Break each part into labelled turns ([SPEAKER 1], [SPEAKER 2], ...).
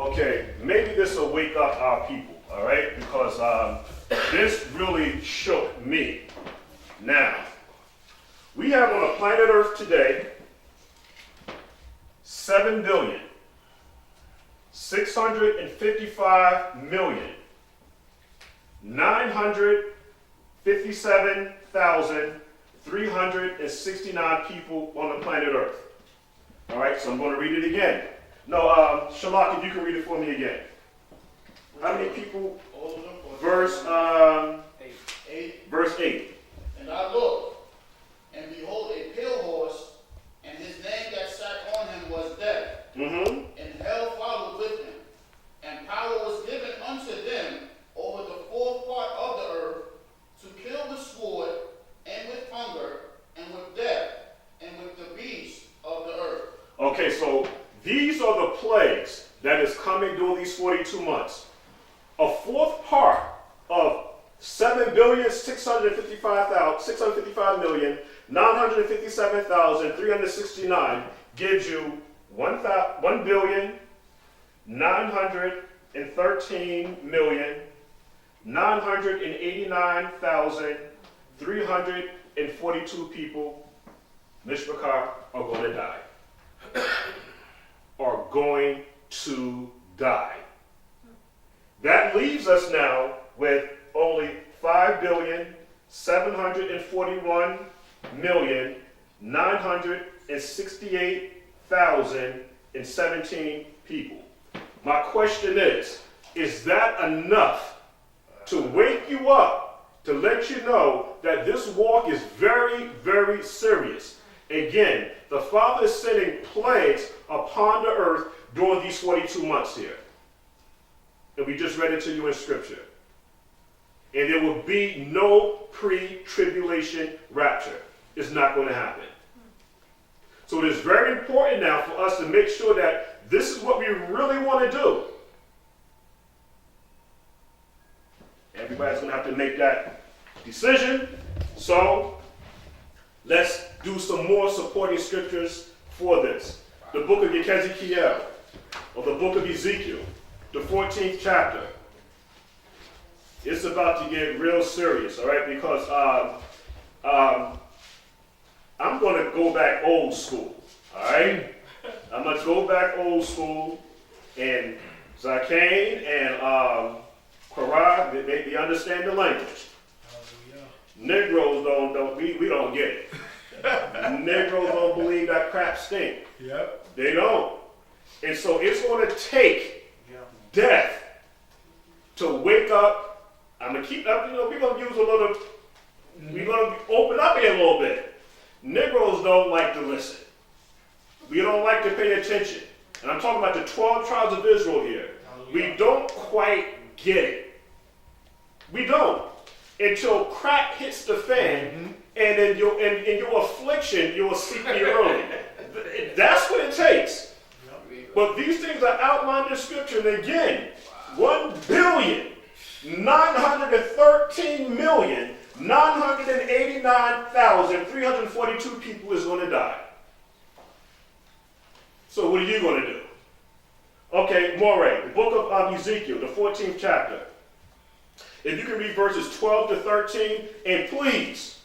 [SPEAKER 1] Okay, maybe this will wake up our people, all right? Because this really shook me. Now, we have on the planet Earth today 7,655,957,369 people on the planet Earth. All right, so I'm going to read it again. No, Shalak, if you can read it for me again. How many people? Verse 8. Verse 8.
[SPEAKER 2] And I looked, and behold, a pale horse, and his name that sat on him was Death.
[SPEAKER 1] Mm-hmm.
[SPEAKER 2] And hell followed with him. And power was given unto them over the fourth part of the earth to kill with sword, and with hunger, and with death, and with the beasts of the earth.
[SPEAKER 1] Okay, so these are the plagues that is coming during these 42 months. A fourth part of 7,655,957,369 gives you 1,913,989,342 people, Mishpachar, are going to die. Are going to die. That leaves us now with only 5,741,968,017 people. My question is that enough to wake you up, to let you know that this walk is very, very serious? Again, the Father is sending plagues upon the earth during these 42 months here. And we just read it to you in Scripture. And there will be no pre-tribulation rapture. It's not going to happen. So it is very important now for us to make sure that this is what we really want to do. Everybody's going to have to make that decision. So let's do some more supporting scriptures for this. The book of Ezekiel, or the book of Ezekiel, the 14th chapter. It's about to get real serious, all right? Because I'm going to go back old school, all right? I'm going to go back old school, and Zakane and Korah, they understand the language. Negroes we don't get it. Negroes don't believe that crap stink.
[SPEAKER 3] Yep.
[SPEAKER 1] They don't. And so it's going to take death to wake up. I'm going to keep up, we're going to use a little, we're going to open up here a little bit. Negroes don't like to listen. We don't like to pay attention. And I'm talking about the 12 tribes of Israel here. We don't quite get it. We don't. Until crack hits the fan, and in your affliction, you will seek me early. That's what it takes. But these things are outlined in Scripture, and again, 1,913,989,342 people is going to die. So what are you going to do? Okay, Moray, the book of Ezekiel, the 14th chapter. If you can read verses 12 to 13, and please,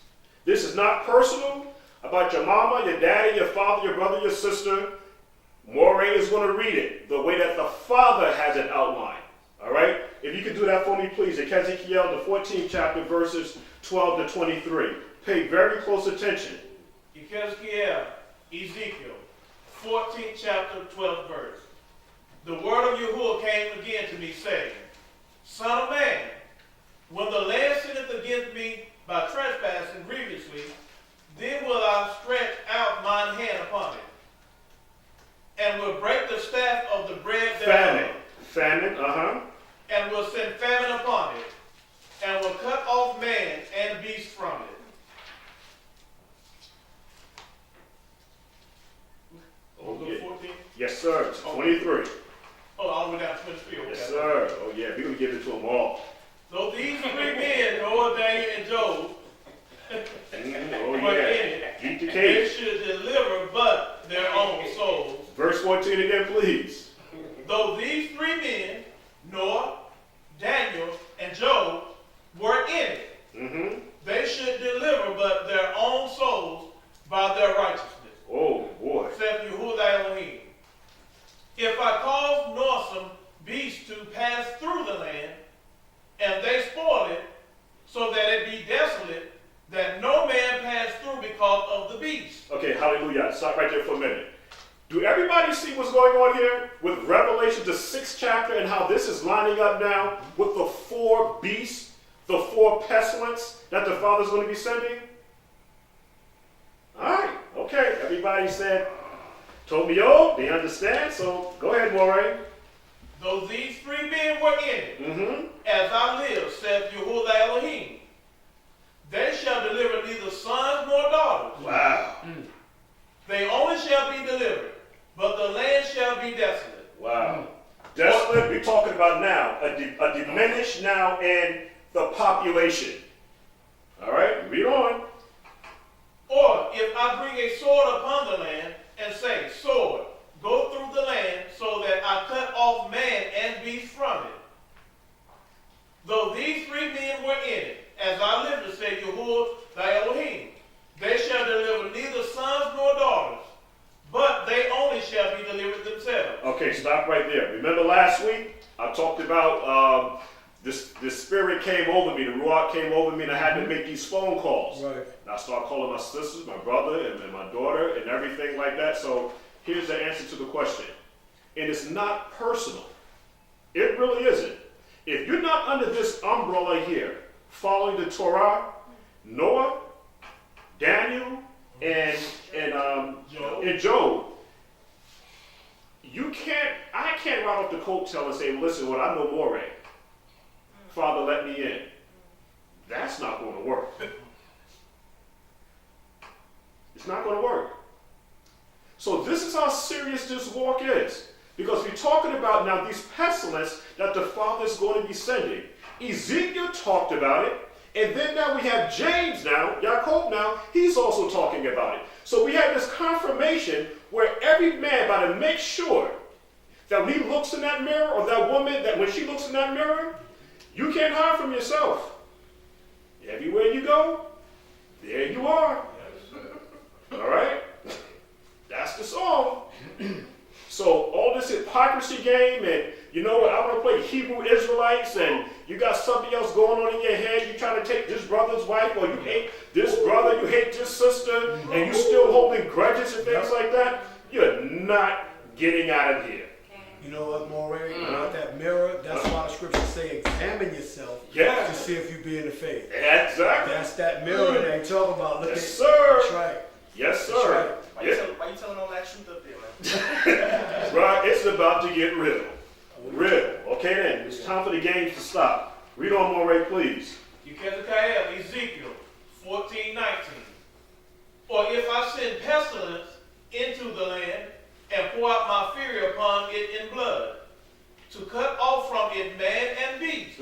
[SPEAKER 1] this is not personal about your mama, your daddy, your father, your brother, your sister. Moray is going to read it the way that the Father has it outlined. All right? If you can do that for me, please. Ezekiel, the 14th chapter, verses 12 to 23. Pay very close attention.
[SPEAKER 4] Ezekiel, 14th chapter, 12th verse. The word of Yahuah came again to me, saying, Son of man, when the land sinneth against me by trespassing grievously, then will I stretch out mine hand upon it, and will break the staff of the bread thereof.
[SPEAKER 1] Famine,
[SPEAKER 4] and will send famine upon it, and will cut off man and beast from it.
[SPEAKER 1] Okay.
[SPEAKER 4] 14?
[SPEAKER 1] Yes, sir. It's 23.
[SPEAKER 4] Oh, all the way down to 23. Okay.
[SPEAKER 1] Yes, sir. Oh, yeah. We're going to give it to them all.
[SPEAKER 4] So these three men, Noah, Daniel, and Job,
[SPEAKER 1] Oh,
[SPEAKER 4] were
[SPEAKER 1] yeah.
[SPEAKER 4] in it.
[SPEAKER 1] Eat the
[SPEAKER 4] They
[SPEAKER 1] cake.
[SPEAKER 4] should deliver but their own souls.
[SPEAKER 1] Verse 14 again, please.
[SPEAKER 4] Though these three men, Noah, Daniel, and Job, were in it, they should deliver but their own souls by their righteousness.
[SPEAKER 1] Oh, boy.
[SPEAKER 4] Saith Yahuah Elohim. If I cause noisome beasts to pass through the land, and they spoil it, so that it be desolate, that no man pass through because of the beast.
[SPEAKER 1] Okay, hallelujah. Stop right there for a minute. Do everybody see what's going on here with Revelation, the 6th chapter, and how this is lining up now with the 4 beasts, the 4 pestilence that the Father's going to be sending? All right, okay. Everybody said, told me, oh, they understand, so go ahead, Moray.
[SPEAKER 4] Though these three men were in it, as I live, saith Yahuah Elohim, they shall deliver neither sons nor daughters.
[SPEAKER 1] Wow.
[SPEAKER 4] They only shall be delivered, but the land shall be desolate.
[SPEAKER 1] Wow. Desolate, we're talking about now, a diminish now in the population. All right, read on.
[SPEAKER 4] Or if I bring a sword upon the land, and say, sword, go through the land, so that I cut off man and beast from it. Though these three men were in it, as I live to say Yahuah thy Elohim, they shall deliver neither sons nor daughters, but they only shall be delivered themselves.
[SPEAKER 1] Okay, stop right there. Remember last week, I talked about this spirit came over me, the Ruach came over me, and I had to make these phone calls.
[SPEAKER 3] Right.
[SPEAKER 1] And I started calling my sisters, my brother, and my daughter, and everything like that. So here's the answer to the question. And it's not personal. It really isn't. If you're not under this umbrella here, following the Torah, Noah, Daniel, and Job, I can't ride off the coattail and say, listen, well, I know more. Father, let me in. That's not going to work. It's not going to work. So this is how serious this walk is. Because we're talking about now these pestilence that the Father is going to be sending. Ezekiel talked about it. And then now we have James now, Yaakov now, he's also talking about it. So we have this confirmation where every man got to make sure that when he looks in that mirror, or that woman, that when she looks in that mirror, you can't hide from yourself. Everywhere you go, there you are. All right? That's the song. So all this hypocrisy game, and you know what, I want to play Hebrew Israelites, and you got something else going on in your head. You're trying to take this brother's wife, or you hate this brother, you hate this sister, and you still holding grudges and things like that. You're not getting out of here.
[SPEAKER 3] You know what, Moray? About that mirror, that's why the scriptures say examine yourself to see if you be in the faith.
[SPEAKER 1] Exactly.
[SPEAKER 3] That's that mirror that they talk about. Look
[SPEAKER 1] Yes,
[SPEAKER 3] at,
[SPEAKER 1] sir.
[SPEAKER 3] That's right.
[SPEAKER 1] Yes, sir.
[SPEAKER 5] Why you telling all that truth up there, man?
[SPEAKER 1] Right, it's about to get real. Real. Okay then, it's time for the games to stop. Read on, Moray, please.
[SPEAKER 4] Yekhezekiah, Ezekiel 14:19. Or if I send pestilence into the land, and pour out my fury upon it in blood, to cut off from it man and beast.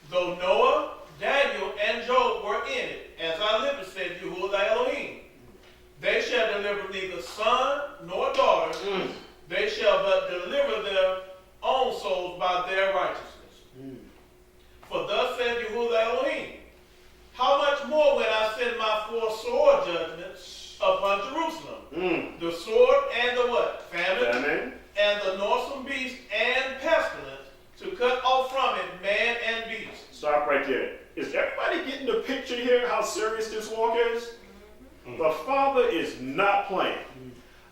[SPEAKER 4] Though Noah, Daniel, and Job were in it, as I live to say Yahuah thy Elohim, they shall deliver neither son nor daughter, they shall but deliver their own souls by their righteousness. For thus said Yahuah thy Elohim, how much more when I send my 4 sword judgments upon Jerusalem, the sword and the what? Famine, and the noisome beast and pestilence, to cut off from it man and beast.
[SPEAKER 1] Stop right there. Is everybody getting the picture here, how serious this walk is? The Father is not playing.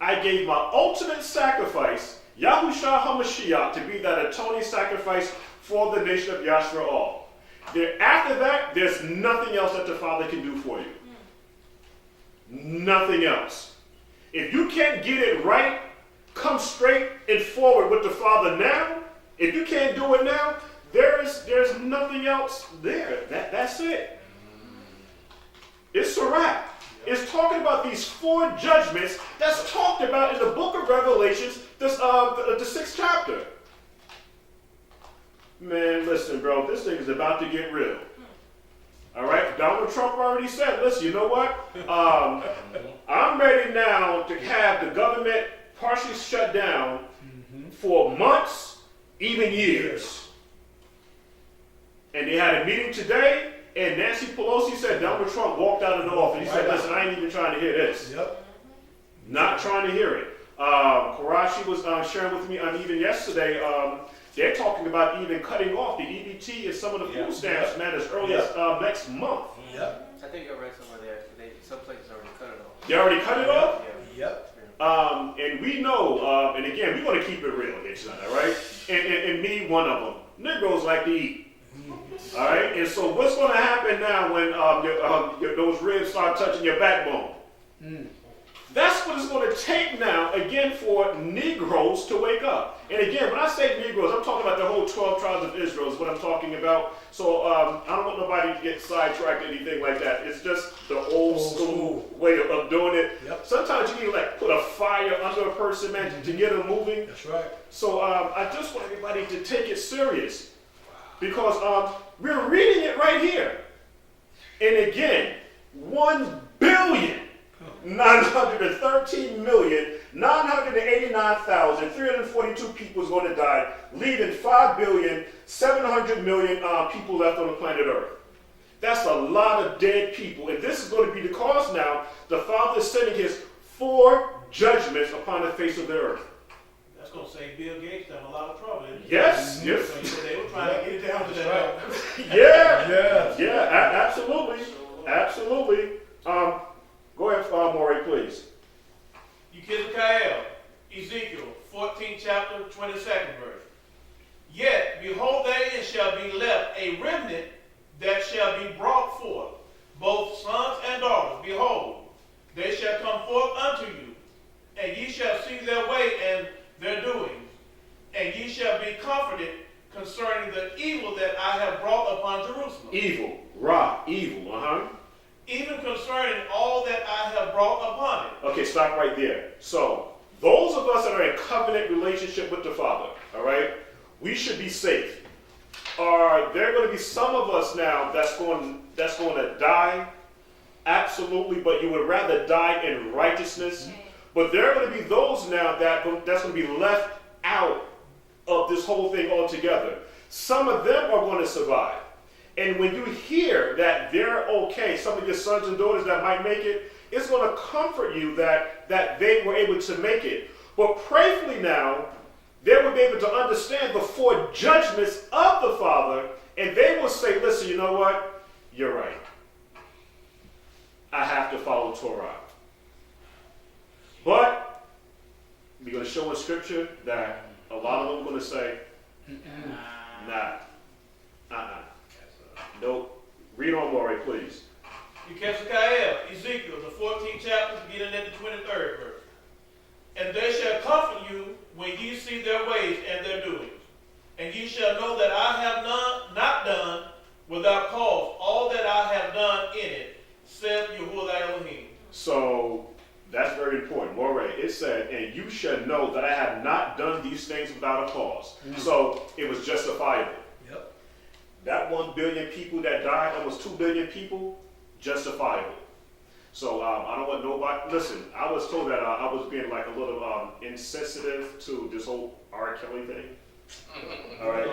[SPEAKER 1] I gave my ultimate sacrifice, Yahushua HaMashiach, to be that atoning sacrifice for the nation of Yashra'al. After that, there's nothing else that the Father can do for you. Nothing else. If you can't get it right, come straight and forward with the Father now. If you can't do it now, there's nothing else there. That's it. It's a wrap. It's talking about these 4 judgments that's talked about in the book of Revelations, the 6th chapter. Man, listen, bro, this thing is about to get real. All right, Donald Trump already said, listen, you know what? I'm ready now to have the government partially shut down for months, even years. And they had a meeting today, and Nancy Pelosi said Donald Trump walked out of the office. He said, listen, I ain't even trying to hear this.
[SPEAKER 3] Yep.
[SPEAKER 1] Not trying to hear it. Karachi was sharing with me even yesterday, they're talking about even cutting off the EBT and some of the food stamps, man, as early as next month.
[SPEAKER 3] Yep.
[SPEAKER 5] I think I read somewhere there. Some places already cut it off.
[SPEAKER 1] They already cut it off?
[SPEAKER 3] Yep.
[SPEAKER 1] And we know, and again, we want to keep it real here tonight, all right? And me, one of them. Negroes like to eat. All right? And so what's going to happen now when those ribs start touching your backbone? That's what it's going to take now, again, for Negroes to wake up. And again, when I say Negroes, I'm talking about the whole 12 tribes of Israel is what I'm talking about. So I don't want nobody to get sidetracked or anything like that. It's just the old school way of doing it.
[SPEAKER 3] Yep.
[SPEAKER 1] Sometimes you need to like put a fire under a person, man, to get them moving.
[SPEAKER 3] That's right.
[SPEAKER 1] So I just want everybody to take it serious because we're reading it right here. And again, 1,913,989,342 people is going to die, leaving 5,700,000,000 people left on the planet Earth. That's a lot of dead people. And this is going to be the cause now. The Father is sending his 4 judgments upon the face of the earth.
[SPEAKER 4] That's going to save Bill Gates them a lot of trouble.
[SPEAKER 1] Yes, yes.
[SPEAKER 4] So they were trying to get it down to that.
[SPEAKER 1] Absolutely. Absolutely. Go ahead, Maury, please.
[SPEAKER 4] Yekizkiel, Ezekiel, 14th chapter, 22nd verse. Yet, behold, therein shall be left a remnant that shall be brought forth, both sons and daughters. Behold, they shall come forth unto you, and ye shall see their way and their doings, and ye shall be comforted concerning the evil that I have brought upon Jerusalem.
[SPEAKER 1] Evil, evil,
[SPEAKER 4] Even concerning all that I have brought upon it.
[SPEAKER 1] Okay, stop right there. So, those of us that are in covenant relationship with the Father, all right, we should be safe. Are there going to be some of us now that's going to die? Absolutely, but you would rather die in righteousness. But there are going to be those now that's going to be left out of this whole thing altogether. Some of them are going to survive. And when you hear that they're okay, some of your sons and daughters that might make it, it's going to comfort you that they were able to make it. But prayerfully now, they will be able to understand the 4 judgments of the Father, and they will say, listen, you know what? You're right. I have to follow Torah. But we're going to show in Scripture that a lot of them are going to say, nah. Nope. Read on, Maury, please.
[SPEAKER 4] Yekizkiel, Ezekiel, the 14th chapter, beginning at the 23rd verse. And they shall comfort you when ye see their ways and their doings. And ye shall know that I have not done without cause all that I have done in it, saith Yahuah Elohim.
[SPEAKER 1] So, that's very important. Maury, it said, and you shall know that I have not done these things without a cause. So, it was justifiable.
[SPEAKER 3] Yep.
[SPEAKER 1] That 1 billion people that died, almost 2 billion people, justifiable. So I don't want nobody. Listen, I was told that I was being like a little insensitive to this whole R. Kelly thing. All right.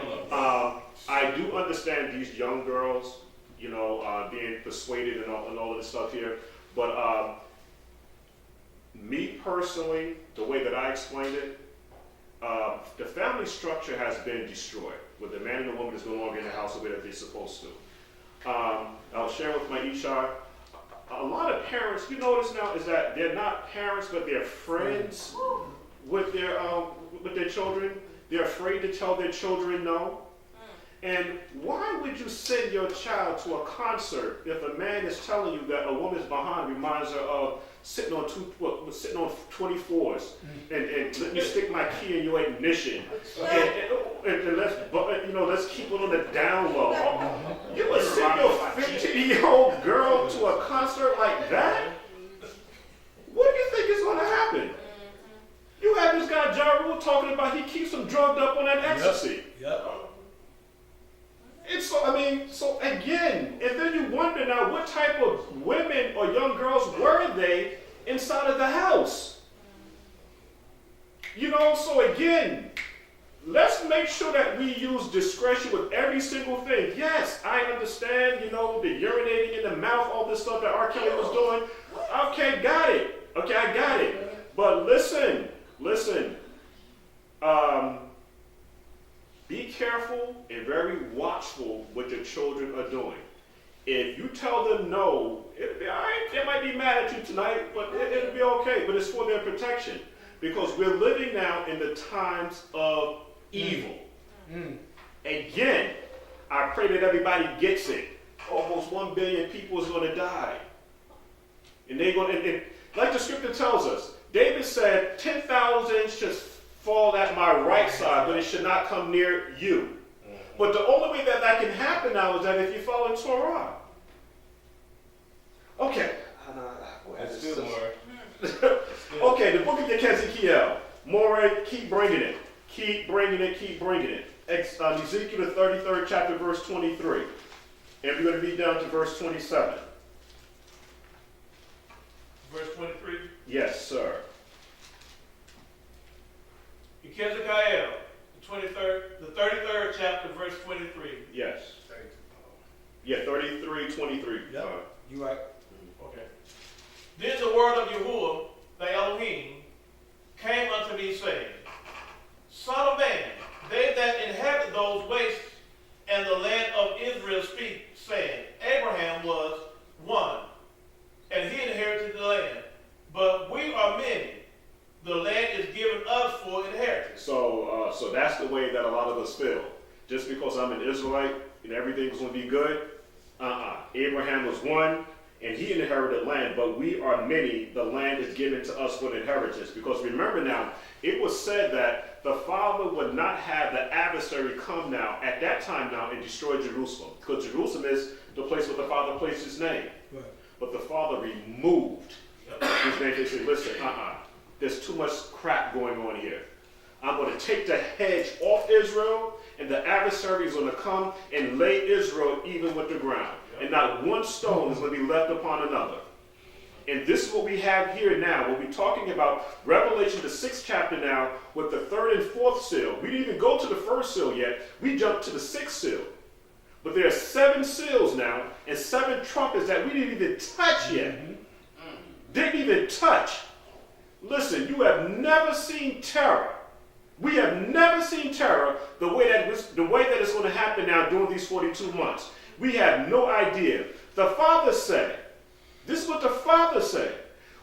[SPEAKER 1] I do understand these young girls, being persuaded and all of this stuff here. But me personally, the way that I explained it, the family structure has been destroyed, where the man and the woman is no longer in the house the way that they're supposed to. I was sharing with my Ishar, a lot of parents, you notice now, is that they're not parents, but they're friends with their children. They're afraid to tell their children no. And why would you send your child to a concert if a man is telling you that a woman's behind reminds her of sitting on 24s and let me stick my key in your ignition and let's keep it on the down low. You would send your 15-year-old girl to a concert like that? What do you think is going to happen? You have this guy Ja Rule talking about he keeps them drugged up on that ecstasy.
[SPEAKER 3] Yep.
[SPEAKER 1] And so again, and then you wonder now what type of women or young girls were they inside of the house? So again, let's make sure that we use discretion with every single thing. Yes, I understand, the urinating in the mouth, all this stuff that R. Kelly was doing. Okay, got it. Okay, I got it. But listen. Be careful and very watchful what your children are doing. If you tell them no, it'll be all right. They might be mad at you tonight, but it'll be okay. But it's for their protection. Because we're living now in the times of evil. Again, I pray that everybody gets it. Almost 1 billion people is going to die. And they're going to, like the scripture tells us, David said, 10,000 should fall at my right side, but it should not come near you. But the only way that can happen now is that if you follow Torah. Okay.
[SPEAKER 6] That's good, More.
[SPEAKER 1] Okay, the book of Ezekiel. More, keep bringing it. Keep bringing it. Ezekiel, the 33rd chapter, verse 23. And we're going to read down to verse 27.
[SPEAKER 4] Verse 23?
[SPEAKER 1] Yes, sir.
[SPEAKER 4] Ezekiel, the 33rd chapter, verse 23.
[SPEAKER 1] Yes. Yeah, 33, 23.
[SPEAKER 3] Yep. You right.
[SPEAKER 4] Okay. Then the word of Yahuah, the Elohim, came unto me, saying, Son of man, they that inhabit those wastes and the land of Israel speak, saying, Abraham was one, and he inherited the land. But we are many. The land is given us for inheritance.
[SPEAKER 1] So that's the way that a lot of us feel. Just because I'm an Israelite and everything's going to be good, Abraham was one, and he inherited land, but we are many. The land is given to us for an inheritance. Because remember now, it was said that the Father would not have the adversary come now, at that time now, and destroy Jerusalem. Because Jerusalem is the place where the Father placed his name. Right. But the Father removed his name. They said, listen, there's too much crap going on here. I'm going to take the hedge off Israel, and the adversary is going to come and lay Israel even with the ground. And not one stone is going to be left upon another. And this is what we have here now. We'll be talking about Revelation, the 6th chapter now, with the 3rd and 4th seal. We didn't even go to the 1st seal yet. We jumped to the 6th seal. But there are 7 seals now, and 7 trumpets that we didn't even touch yet. Didn't even touch. Listen, you have never seen terror. We have never seen terror the way that it's going to happen now during these 42 months. We have no idea. The Father said, this is what the Father said.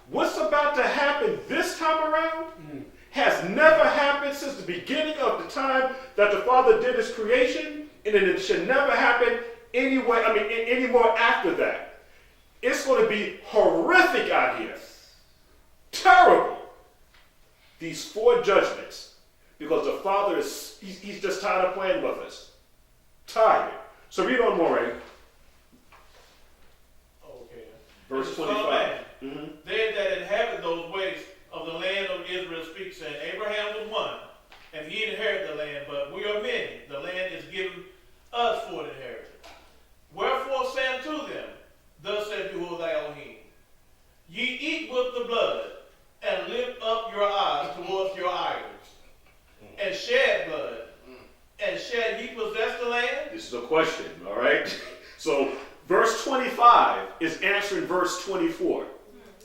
[SPEAKER 1] What's about to happen this time around has never happened since the beginning of the time that the Father did his creation, and it should never happen anymore after that. It's going to be horrific out here. Terrible. These 4 judgments. Because the Father he's just tired of playing with us. Tired. So read on, Moray.
[SPEAKER 4] Okay.
[SPEAKER 1] Verse 25.
[SPEAKER 4] They that inhabit those wastes of the land of Israel speak, saying, Abraham was one, and he inherited the land, but we are many. The land is given us for an inheritance. Wherefore say unto them, thus saith Yahuah thy Elohim, ye eat with the blood, and lift up your eyes towards your idols, and shed blood, and shall ye possess the land?
[SPEAKER 1] This is a question, all right? So verse 25 is answering verse 24.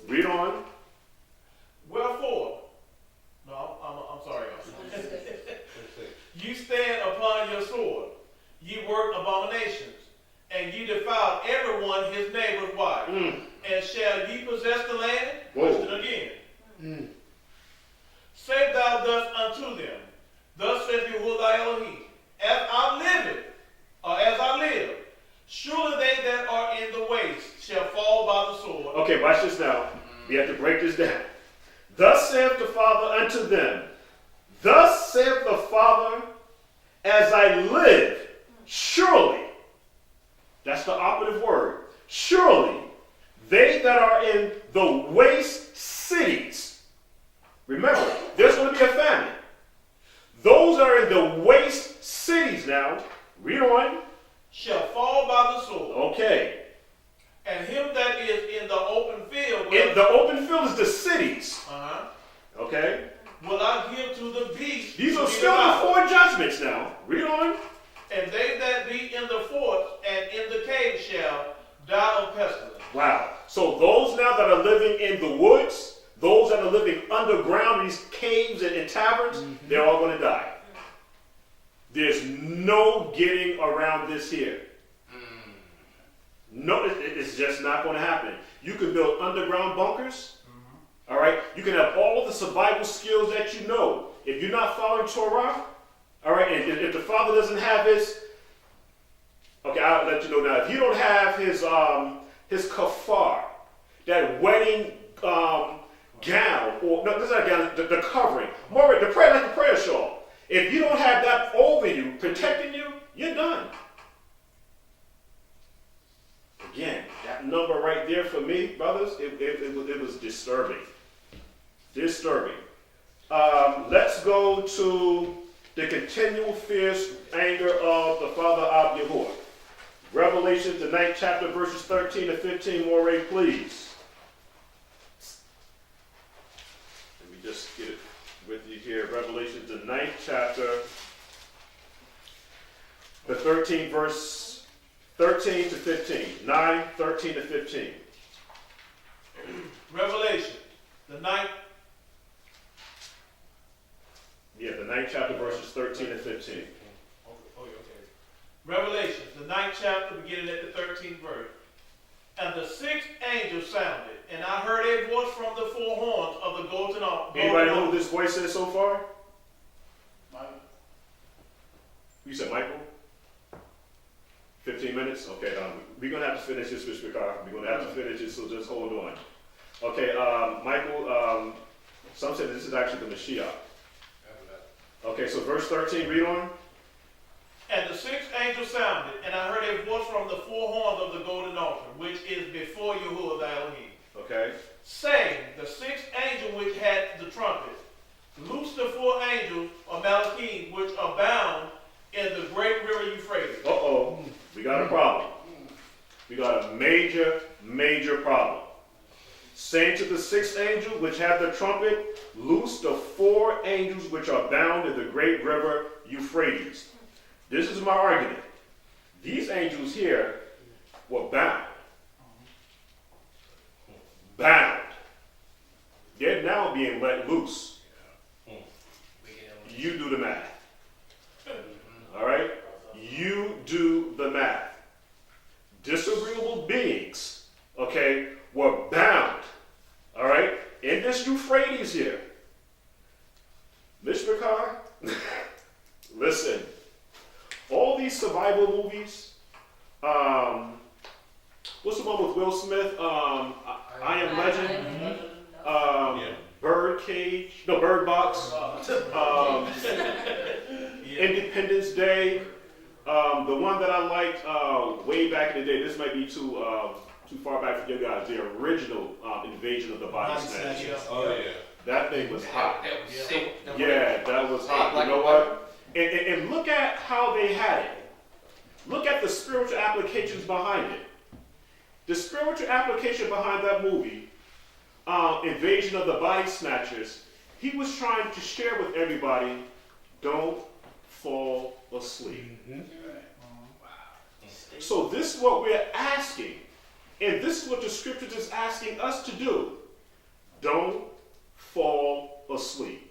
[SPEAKER 1] Read on.
[SPEAKER 4] Wherefore, no, I'm sorry. You stand upon your sword, ye work abominations, and ye defile everyone his neighbor's wife. And shall ye possess the land? Question again. Say thou thus unto them, thus saith Yahuah thy Elohim, as I live, surely they that are in the waste shall fall by the sword. Okay, watch this now. We have to break this down. Thus saith the Father unto them, thus saith the Father, as I live, surely, that's the operative word, surely, they that are in the waste cities, remember, there's going to be a famine. Those are in the waste cities now, read on, shall fall by the sword. Okay. And him that is in the open field. The open field is the cities. Okay. Will I give to the beast. These are still the 4 judgments.
[SPEAKER 1] judgments now. Read on.
[SPEAKER 4] And they that be in the forts and in the caves shall die of pestilence.
[SPEAKER 1] Wow. So those now that are living in the woods, those that are living underground, these caves and taverns, they're all going to die. There's no getting around this here. No, it's just not going to happen. You can build underground bunkers. All right. You can have all of the survival skills that you know. If you're not following Torah, all right, and if the father doesn't have his, okay, I'll let you know now. If you don't have his kafar, that wedding gown, or no, that's not gown, the covering, more the prayer, like the prayer shawl. If you don't have that over you, protecting you, you're done. Again, that number right there for me, brothers, it was disturbing. Disturbing. Let's go to the continual fierce anger of the father of Yahuah. Revelation, the 9th chapter, verses 13 to 15. Moray, please. Let me just get it with you here. Revelation, the 9th chapter, the 13th verse, 13 to 15. 9, 13 to 15.
[SPEAKER 4] Revelation, the 9th.
[SPEAKER 1] Yeah, the 9th chapter, verses 13 to 15.
[SPEAKER 4] Revelation, the 9th chapter, beginning at the 13th verse. And the 6th angel sounded, and I heard a voice from the four horns of the golden altar.
[SPEAKER 1] Anybody know who this voice is so far?
[SPEAKER 2] Michael.
[SPEAKER 1] You said Michael? 15 minutes? Okay, we're going to have to finish this, Mr. Carr. We're going to have to finish it, so just hold on. Okay, Michael, some said this is actually the Mashiach. Okay, so verse 13, read on.
[SPEAKER 4] And the 6th angel sounded, and I heard a voice from the four horns of the golden altar, which is before Yahuah the Elohim,
[SPEAKER 1] Okay.
[SPEAKER 4] saying, the 6th angel which had the trumpet, loose the 4 angels of Malachim, which are bound in the great river Euphrates.
[SPEAKER 1] Uh-oh, we got a problem. We got a major, major problem. Saying to the 6th angel which had the trumpet, loose the 4 angels which are bound in the great river Euphrates. This is my argument. These angels here were bound. Bound. They're now being let loose. You do the math. All right? You do the math. Disagreeable beings, okay, were bound, all right, in this Euphrates here. Mr. Carr, listen, all these survival movies, what's the one with Will Smith? I Am Legend, Bird Box, Independence Day, the one that I liked way back in the day, this might be too far back for you guys, the original Invasion of the Body Snatchers.
[SPEAKER 6] Oh, yeah.
[SPEAKER 1] That thing was hot.
[SPEAKER 7] That was sick.
[SPEAKER 1] Yeah, that was hot. You know what? And look at how they had it. Look at the spiritual applications behind it. The spiritual application behind that movie, Invasion of the Body Snatchers, he was trying to share with everybody, don't fall asleep. So this is what we're asking. And this is what the scripture is asking us to do. Don't fall asleep.